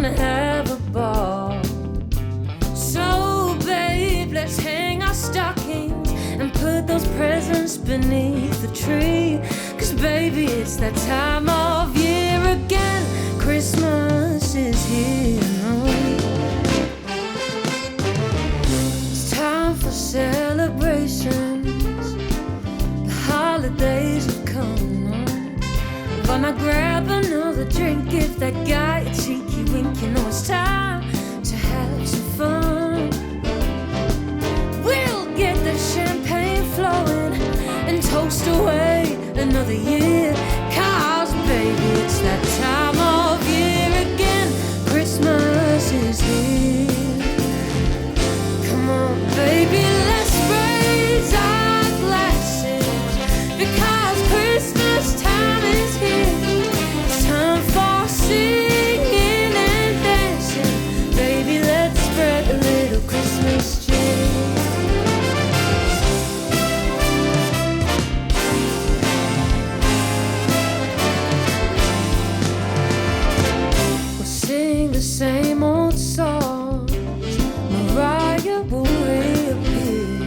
gonna have a ball. So babe, let's hang our stockings and put those presents beneath the tree. 'Cause baby, it's that time of year again. Christmas is here. It's time for celebrations. The holidays have come. Gonna grab another drink, give that guy a cheeky wink. You know it's time to have some fun. We'll get the champagne flowing and toast away another year. 'Cause baby, it's that time of year again. Christmas is here. Come on baby, let's raise our glasses, because Christmas time is here. It's time for singing and dancing. Baby, let's spread a little Christmas cheer. We'll sing the same old songs. Mariah will reappear.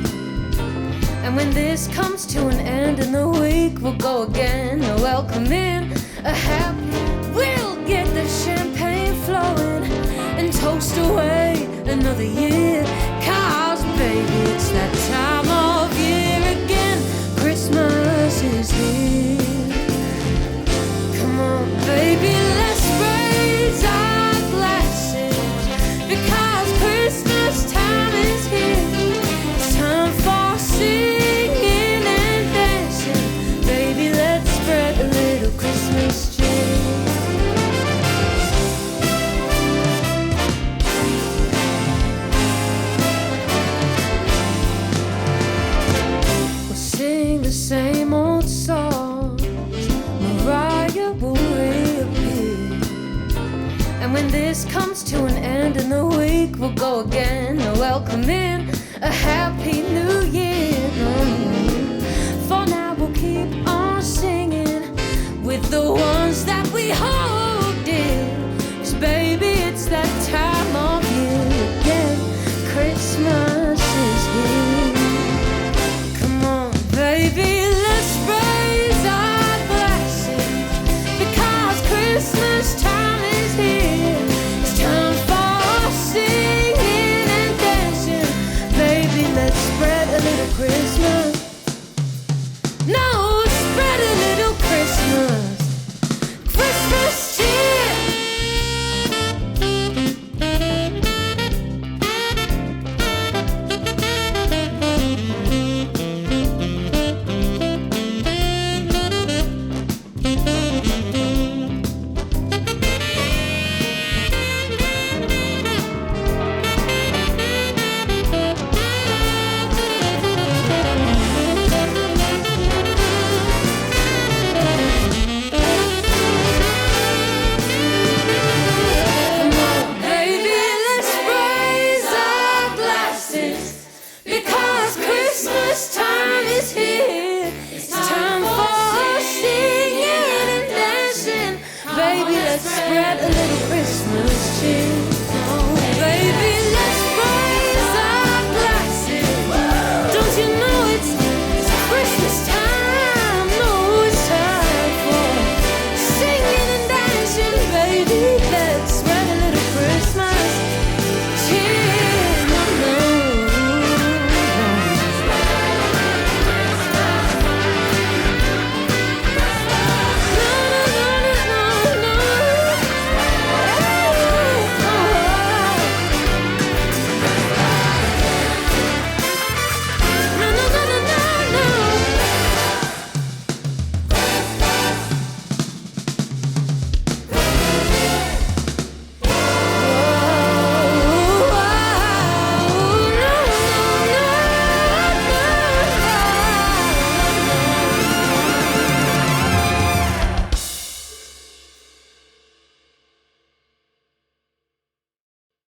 And when this comes to an end in the week, we'll go again. Welcome in a happy. We'll get the champagne flowing and toast away another year. 'Cause baby, it's that time of year again. Christmas is here. Come on baby, let's raise our glasses, because Christmas time is here. It's time for singing and dancing. Baby, let's spread a little Christmas cheer. We'll sing the same old songs. Mariah will reappear. And when this comes to an end in the week, we'll go again. Welcome in a happy new year. For now we'll keep on singing with the ones that we hold dear. 'Cause baby, it's that time of year again. Christmas is here. Come on baby, let's raise our glasses, because Christmas time is here. It's time for singing and dancing. Baby, let's spread a little Christmas. No, spread a little Christmas. Christmas cheer. Come on, baby, let's raise our glasses, because Christmas time is here. It's time for singing and dancing. Baby, let's spread a little Christmas cheer.